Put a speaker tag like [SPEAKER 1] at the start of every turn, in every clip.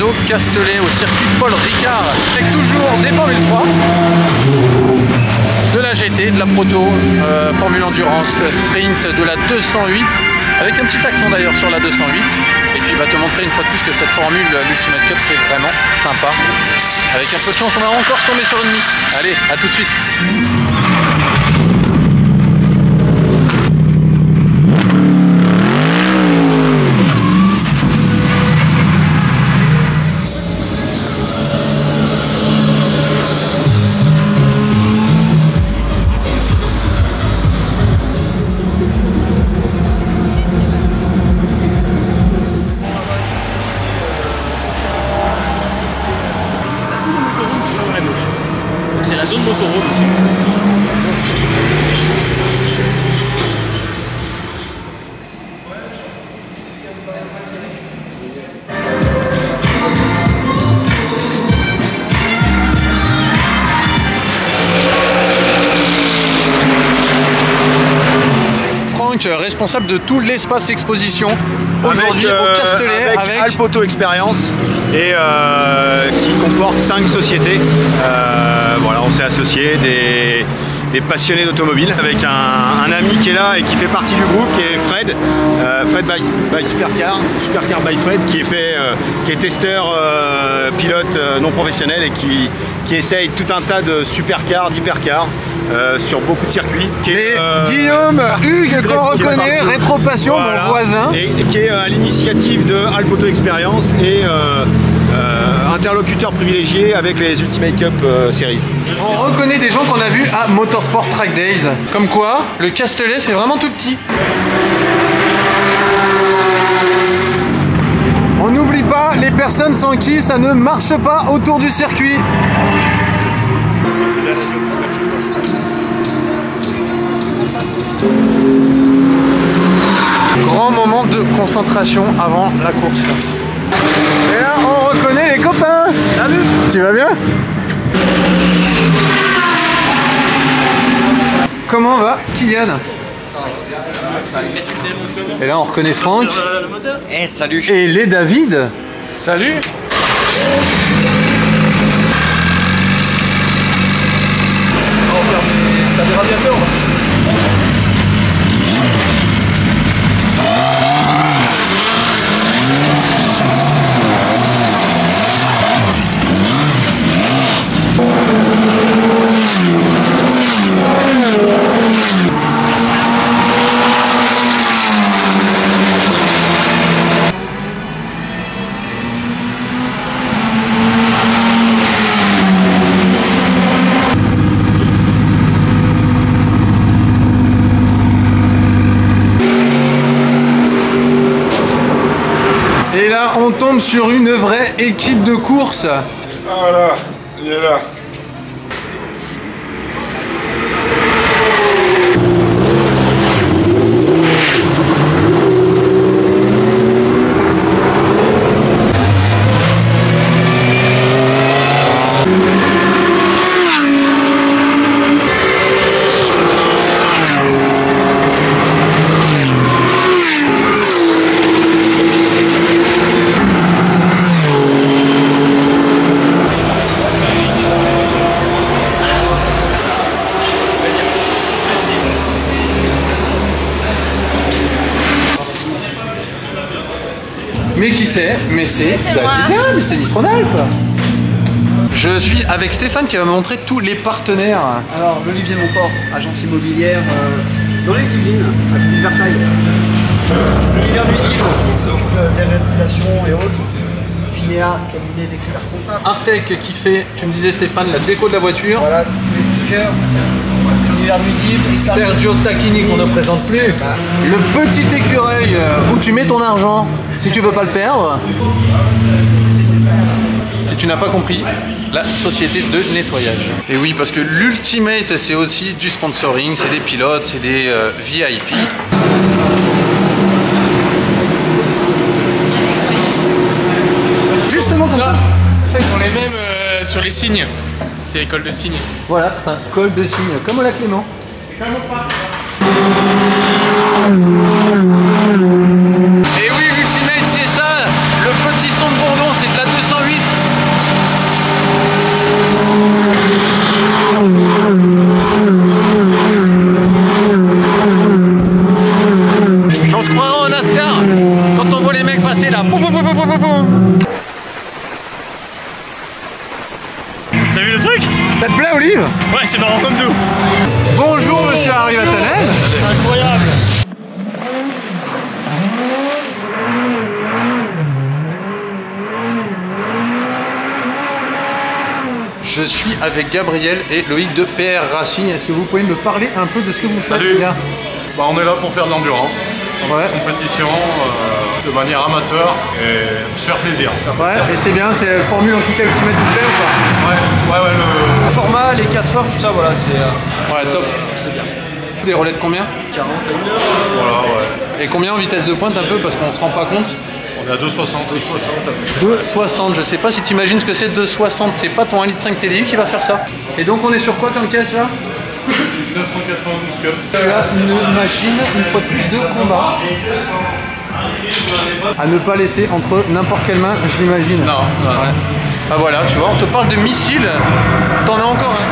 [SPEAKER 1] au Castellet, au circuit Paul Ricard, avec toujours des Formule 3, de la GT, de la Proto, Formule Endurance, Sprint, de la 208, avec un petit accent d'ailleurs sur la 208. Et puis te montrer une fois de plus que cette formule, l'Ultimate Cup, c'est vraiment sympa. Avec un peu de chance, on va encore tomber sur une miss. Allez, à tout de suite.
[SPEAKER 2] C'est la zone motorhome ici.
[SPEAKER 1] Franck, responsable de tout l'espace exposition aujourd'hui au Castellet
[SPEAKER 3] avec Alp Auto Experience et qui comporte 5 sociétés. Voilà, on s'est associés, des passionnés d'automobile, avec un ami qui est là et qui fait partie du groupe, qui est Fred, Fred by Supercar by Fred, qui est testeur pilote non professionnel et qui essaye tout un tas de supercars, d'hypercars sur beaucoup de circuits.
[SPEAKER 1] Guillaume Hugues, qu'on reconnaît, Rétro Passion, voilà, mon voisin.
[SPEAKER 3] Et qui est à l'initiative de Alp Auto Experience et interlocuteur privilégié avec les Ultimate Cup Series.
[SPEAKER 1] On reconnaît des gens qu'on a vus à Motorsport Track Days. Comme quoi, le Castellet, c'est vraiment tout petit. On n'oublie pas les personnes sans qui ça ne marche pas autour du circuit. Grand moment de concentration avant la course. Et là, on reconnaît les copains. Salut. Tu vas bien? Comment va Kylian? Et là, on reconnaît Franck.
[SPEAKER 4] Eh, salut.
[SPEAKER 1] Et les David.
[SPEAKER 2] Salut.
[SPEAKER 3] T'as des radiateurs là?
[SPEAKER 1] Et là, on tombe sur une vraie équipe de course.
[SPEAKER 5] Voilà, il est là.
[SPEAKER 1] Mais qui c'est? Mais c'est Davida, mais c'est Miss Rhône-Alpes. Je suis avec Stéphane qui va me montrer tous les partenaires.
[SPEAKER 6] Alors, l'Olivier Montfort, agence immobilière dans les Yvelines, à côté de Versailles. L'univers nuisible, on s'occupe des réalisations et autres. Finéa, cabinet d'experts comptables.
[SPEAKER 1] Artec qui fait, tu me disais Stéphane, la déco de la voiture.
[SPEAKER 6] Voilà, tous les stickers. L'univers nuisible.
[SPEAKER 1] Sergio Tacchini qu'on ne présente plus. Le petit écureuil où tu mets ton argent si tu veux pas le perdre. Si tu n'as pas compris, la société de nettoyage. Et oui, parce que l'Ultimate, c'est aussi du sponsoring, c'est des pilotes, c'est des VIP. Justement comme ça.
[SPEAKER 2] On les mêmes sur les signes. C'est l'école de signes.
[SPEAKER 1] Voilà, c'est un col de cygne, comme au lac Léman. Et oui, l'Ultimate, c'est ça. Le petit son de bourdon, c'est de la 208. Ça te plaît, Olive?
[SPEAKER 2] Ouais, c'est marrant comme nous.
[SPEAKER 1] Bonjour, monsieur Harry Vatanen.
[SPEAKER 2] Incroyable.
[SPEAKER 1] Je suis avec Gabriel et Loïc de PR Racing. Est-ce que vous pouvez me parler un peu de ce que vous faites?
[SPEAKER 4] Salut.
[SPEAKER 1] Bien.
[SPEAKER 4] Bah, on est là pour faire de l'endurance,
[SPEAKER 1] Ouais.
[SPEAKER 4] compétition, de manière amateur et se faire plaisir.
[SPEAKER 1] Ouais, et c'est bien, c'est Formule en tout cas Ultimate vous plaît ou
[SPEAKER 4] Ouais, le...
[SPEAKER 6] Le format, les 4 heures, tout ça, voilà, c'est
[SPEAKER 1] pas? Ouais, top.
[SPEAKER 6] c'est bien.
[SPEAKER 1] Des relais de combien?
[SPEAKER 6] 40 à 1 heure.
[SPEAKER 4] Voilà, ouais.
[SPEAKER 1] Et combien en vitesse de pointe un peu parce qu'on se rend pas compte?
[SPEAKER 4] On est à 2,60.
[SPEAKER 1] 2,60, je sais pas si tu imagines ce que c'est 2,60, c'est pas ton 1,5 litre TDI qui va faire ça. Et donc on est sur quoi comme caisse là?
[SPEAKER 4] 992 cups.
[SPEAKER 1] Tu as une machine, une fois de plus, de combat à ne pas laisser entre n'importe quelle main, j'imagine.
[SPEAKER 4] Non, non.
[SPEAKER 1] Ouais. Ah voilà, tu vois, on te parle de missiles, t'en as encore un.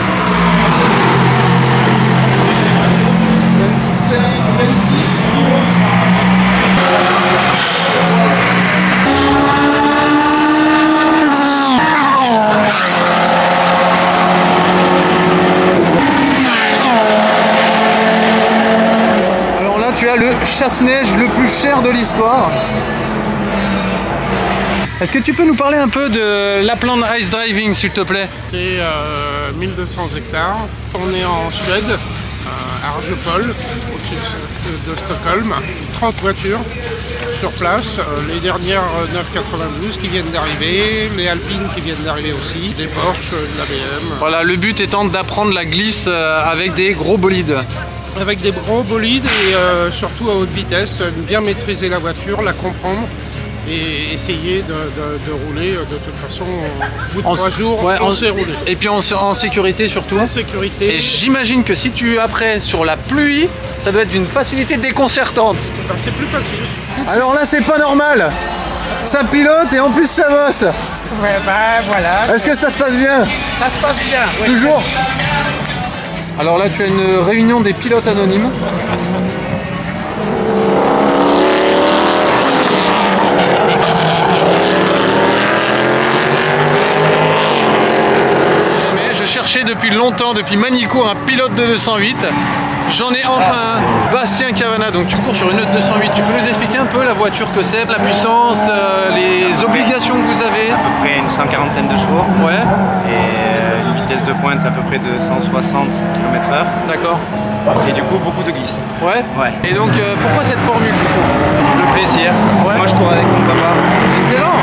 [SPEAKER 6] 26.
[SPEAKER 1] Alors là, tu as le chasse-neige le plus cher de l'histoire. Est-ce que tu peux nous parler un peu de Lapland Ice Driving, s'il te plaît?
[SPEAKER 2] C'est 1200 hectares. On est en Suède, à Arjepol, au-dessus de Stockholm. 30 voitures sur place. Les dernières 992 qui viennent d'arriver, les Alpines qui viennent d'arriver aussi, des Porsche, de la BM.
[SPEAKER 1] Voilà, le but étant d'apprendre la glisse avec des gros bolides.
[SPEAKER 2] Avec des gros bolides et surtout à haute vitesse, bien maîtriser la voiture, la comprendre et essayer de rouler de toute façon au bout de 3 jours,
[SPEAKER 1] ouais,
[SPEAKER 2] on sait rouler.
[SPEAKER 1] Et puis en sécurité surtout.
[SPEAKER 2] En sécurité.
[SPEAKER 1] Et j'imagine que si tu es après sur la pluie, ça doit être d'une facilité déconcertante.
[SPEAKER 2] Ben, c'est plus facile.
[SPEAKER 1] Alors là, c'est pas normal. Ça pilote et en plus ça bosse.
[SPEAKER 2] Ouais, bah voilà.
[SPEAKER 1] Est-ce que ça se passe bien?
[SPEAKER 2] Ça se passe bien. Ouais.
[SPEAKER 1] Toujours. Alors là, tu as une réunion des pilotes anonymes. Si jamais, je cherchais depuis longtemps, depuis Manicourt, un pilote de 208. J'en ai enfin un, Bastien Cavana. Donc tu cours sur une 208. Tu peux nous expliquer un peu la voiture que c'est, la puissance, les obligations que vous avez?
[SPEAKER 7] À peu près une 140aine de chevaux
[SPEAKER 1] Ouais,
[SPEAKER 7] et une vitesse de pointe à peu près de 160 km/h
[SPEAKER 1] d'accord.
[SPEAKER 7] et du coup beaucoup de glisse.
[SPEAKER 1] Ouais.
[SPEAKER 7] Ouais.
[SPEAKER 1] Et donc pourquoi cette formule du coup?
[SPEAKER 7] Le plaisir.
[SPEAKER 1] Ouais.
[SPEAKER 7] Moi je cours avec mon papa.
[SPEAKER 1] Excellent.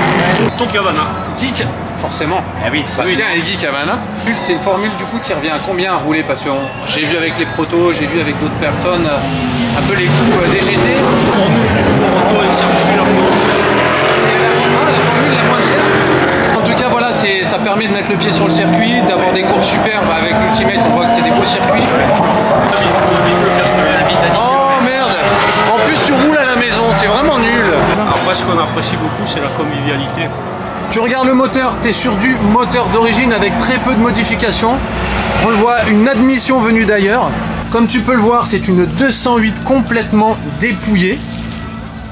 [SPEAKER 4] Ton Cavana.
[SPEAKER 1] Geek, forcément.
[SPEAKER 7] Ah oui,
[SPEAKER 1] Bastien et Guy Cavana. C'est une formule du coup qui revient à combien à rouler? Parce que j'ai vu avec les protos, j'ai vu avec d'autres personnes un peu les coûts DGT.
[SPEAKER 4] Pour nous, du sport auto et circuit,
[SPEAKER 1] La formule la moins chère. En tout cas voilà, ça permet de mettre le pied sur le circuit, d'avoir des courses superbes. Avec l'Ultimate on voit que c'est des beaux circuits. Oh merde. En plus tu roules à la maison, c'est vraiment nul.
[SPEAKER 4] Après, ce qu'on apprécie beaucoup, c'est la convivialité.
[SPEAKER 1] Tu regardes le moteur, tu es sur du moteur d'origine avec très peu de modifications. On le voit, une admission venue d'ailleurs. Comme tu peux le voir, c'est une 208 complètement dépouillée.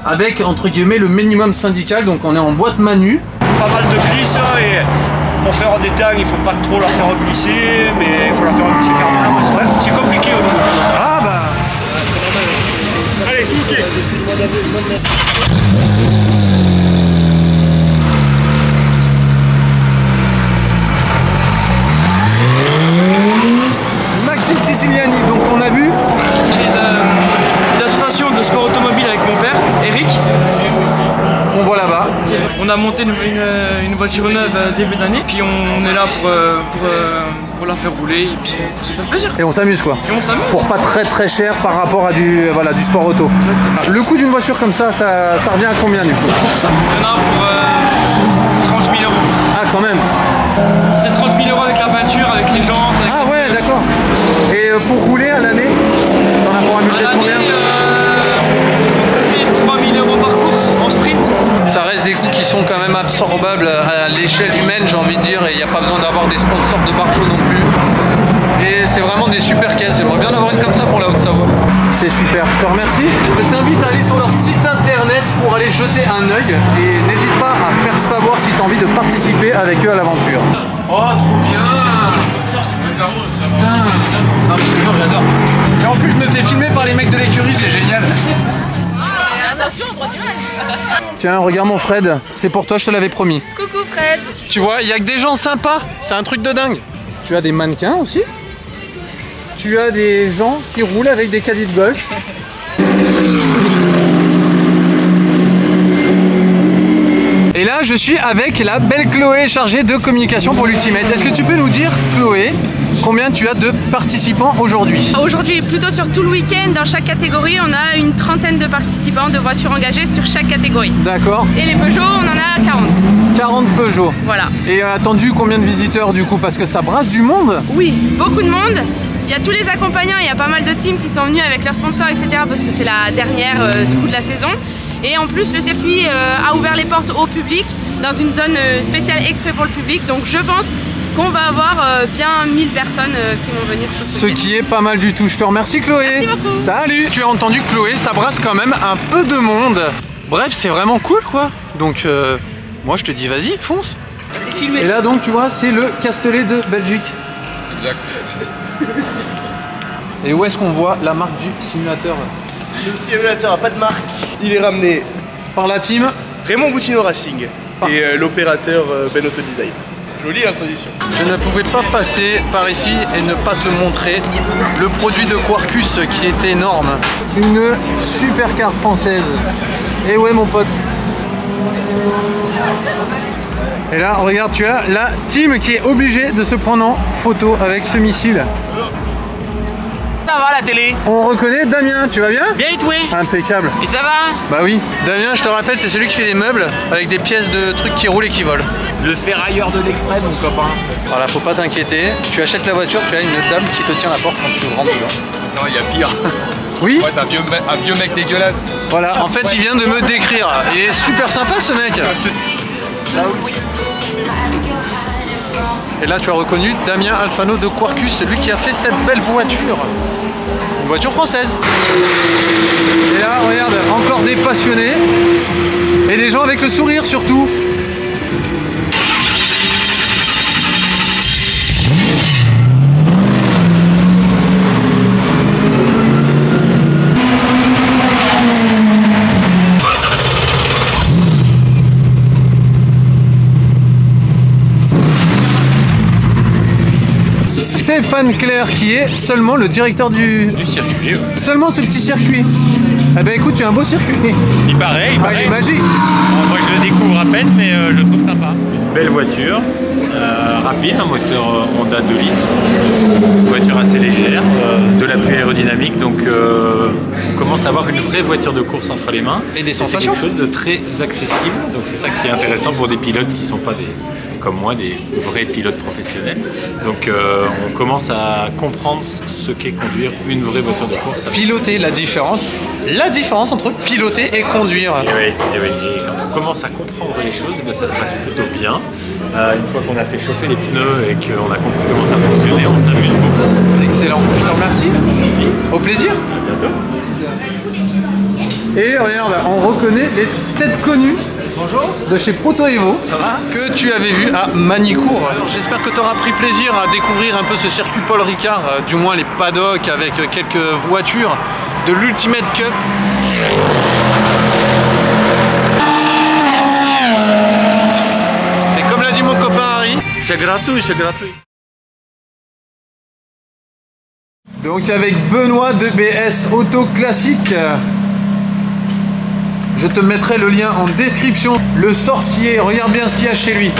[SPEAKER 1] Avec, entre guillemets, le minimum syndical. Donc on est en boîte manu.
[SPEAKER 8] Pas mal de glisse et pour faire des tangs, il faut pas trop la faire glisser, mais il faut la faire glisser quand même.
[SPEAKER 1] Ouais.
[SPEAKER 8] C'est compliqué au niveau.
[SPEAKER 1] Ah bah...
[SPEAKER 8] Allez, ok.
[SPEAKER 1] Maxime Siciliani, donc on a vu.
[SPEAKER 9] C'est l'association de sport automobile avec mon père, Eric.
[SPEAKER 1] On voit là-bas.
[SPEAKER 9] On a monté une voiture neuve début d'année, puis on est là pour la faire rouler et puis se faire plaisir.
[SPEAKER 1] Et on s'amuse quoi.
[SPEAKER 9] Et on s'amuse.
[SPEAKER 1] Pour pas très très cher par rapport à du sport auto. Le coût d'une voiture comme ça revient à combien du coup?
[SPEAKER 9] Il y en a pour 30 000 €.
[SPEAKER 1] Ah quand même.
[SPEAKER 9] C'est 30 000 € avec la peinture, avec les jantes. Avec
[SPEAKER 1] Ah ouais d'accord. Et pour rouler à l'année, t'en as pour un budget de combien?
[SPEAKER 9] il faut compter 3 000 € par course en sprint.
[SPEAKER 1] Ça reste des coûts qui sont quand même absorbables à l'échelle humaine, j'ai envie de dire, et il n'y a pas besoin d'avoir des sponsors de Barjo non plus. Et c'est vraiment des super caisses, j'aimerais bien avoir une comme ça pour la Haute-Savoie. C'est super, je te remercie. Je t'invite à aller sur leur site internet pour aller jeter un œil et n'hésite pas à faire savoir si tu as envie de participer avec eux à l'aventure. Oh, trop bien! Non, mais je te jure, j'adore. Et en plus, je me fais filmer par les mecs de l'écurie, c'est génial.
[SPEAKER 10] Attention, droit d'image.
[SPEAKER 1] Tiens, regarde mon Fred, c'est pour toi, je te l'avais promis.
[SPEAKER 10] Coucou Fred.
[SPEAKER 1] Tu vois, il y a que des gens sympas, c'est un truc de dingue. Tu as des mannequins aussi. Tu as des gens qui roulent avec des caddies de golf. Et là, je suis avec la belle Chloé, chargée de communication pour l'Ultimate. Est-ce que tu peux nous dire, Chloé, combien tu as de participants aujourd'hui?
[SPEAKER 10] Aujourd'hui, plutôt sur tout le week-end, dans chaque catégorie, on a une trentaine de participants de voitures engagées sur chaque catégorie.
[SPEAKER 1] D'accord.
[SPEAKER 10] Et les Peugeot, on en a 40.
[SPEAKER 1] 40 Peugeot.
[SPEAKER 10] Voilà.
[SPEAKER 1] Et attendu combien de visiteurs du coup? Parce que ça brasse du monde.
[SPEAKER 10] Oui, beaucoup de monde. Il y a tous les accompagnants, il y a pas mal de teams qui sont venus avec leurs sponsors, etc. parce que c'est la dernière du coup de la saison. Et en plus, le circuit a ouvert les portes au public dans une zone spéciale exprès pour le public. Donc je pense qu'on va avoir bien 1000 personnes qui vont venir sur ce
[SPEAKER 1] circuit. Qui est pas mal du tout. Je te remercie, Chloé.
[SPEAKER 10] Merci beaucoup.
[SPEAKER 1] Salut. Tu as entendu, Chloé, ça brasse quand même un peu de monde. Bref, c'est vraiment cool quoi. Donc moi je te dis vas-y, fonce. Et là donc tu vois, c'est le Castellet de Belgique.
[SPEAKER 5] Exact.
[SPEAKER 1] Et où est-ce qu'on voit la marque du simulateur?
[SPEAKER 11] Le simulateur n'a pas de marque. Il est ramené
[SPEAKER 1] par la team
[SPEAKER 11] Raymond Boutino Racing et l'opérateur Ben Auto Design. Jolie introduction.
[SPEAKER 1] Je ne pouvais pas passer par ici et ne pas te montrer le produit de Quarkus qui est énorme. Une supercar française. Et ouais mon pote. Et là regarde, tu as la team qui est obligée de se prendre en photo avec ce missile.
[SPEAKER 12] Ça va la télé?
[SPEAKER 1] On reconnaît Damien, tu vas bien?
[SPEAKER 12] Bien et toi?
[SPEAKER 1] Impeccable.
[SPEAKER 12] Et ça va?
[SPEAKER 1] Bah oui. Damien, je te rappelle, c'est celui qui fait des meubles avec des pièces de trucs qui roulent et qui volent.
[SPEAKER 12] Le ferrailleur de l'extrême, mon copain.
[SPEAKER 1] Voilà, faut pas t'inquiéter. Tu achètes la voiture, tu as une dame qui te tient la porte quand tu rentres dedans.
[SPEAKER 5] C'est vrai, il y a pire.
[SPEAKER 1] Oui?
[SPEAKER 5] Ouais, t'as un vieux mec dégueulasse.
[SPEAKER 1] Voilà, en fait, il vient de me décrire. Il est super sympa ce mec. Et là, tu as reconnu Damien Alfano de Quarkus, celui qui a fait cette belle voiture. Une voiture française. Et là, regarde, encore des passionnés. Et des gens avec le sourire surtout. Stéphane Clair qui est seulement le directeur du
[SPEAKER 8] circuit.
[SPEAKER 1] Seulement ce petit circuit. Eh ben écoute, tu as un beau circuit.
[SPEAKER 8] Il paraît.
[SPEAKER 1] Il est magique.
[SPEAKER 8] Moi je le découvre à peine, mais je le trouve sympa. Une belle voiture, rapide, un moteur Honda 2 litres, une voiture assez légère, de l'appui aérodynamique, donc on commence à avoir une vraie voiture de course entre les mains.
[SPEAKER 1] Et des
[SPEAKER 8] sensations. C'est quelque chose de très accessible, donc c'est ça qui est intéressant pour des pilotes qui ne sont pas comme moi, des vrais pilotes professionnels. Donc on commence à comprendre ce qu'est conduire une vraie voiture de course.
[SPEAKER 1] Piloter, la différence entre piloter et conduire.
[SPEAKER 8] Et quand on commence à comprendre les choses, ben ça se passe plutôt bien. Une fois qu'on a fait chauffer les pneus et qu'on a compris comment ça fonctionnait, on s'amuse beaucoup.
[SPEAKER 1] Excellent, je te remercie.
[SPEAKER 8] Merci.
[SPEAKER 1] Au plaisir.
[SPEAKER 8] À bientôt.
[SPEAKER 1] Et regarde, on reconnaît les têtes connues.
[SPEAKER 6] Bonjour.
[SPEAKER 1] De chez Proto Evo.
[SPEAKER 6] Ça va?
[SPEAKER 1] Que tu avais vu à Manicourt. Alors j'espère que tu auras pris plaisir à découvrir un peu ce circuit Paul Ricard, du moins les paddocks avec quelques voitures de l'Ultimate Cup. Et comme l'a dit mon copain Harry,
[SPEAKER 12] c'est gratuit, c'est gratuit.
[SPEAKER 1] Donc avec Benoît de BS Auto Classique. Je te mettrai le lien en description. Le sorcier, regarde bien ce qu'il y a chez lui.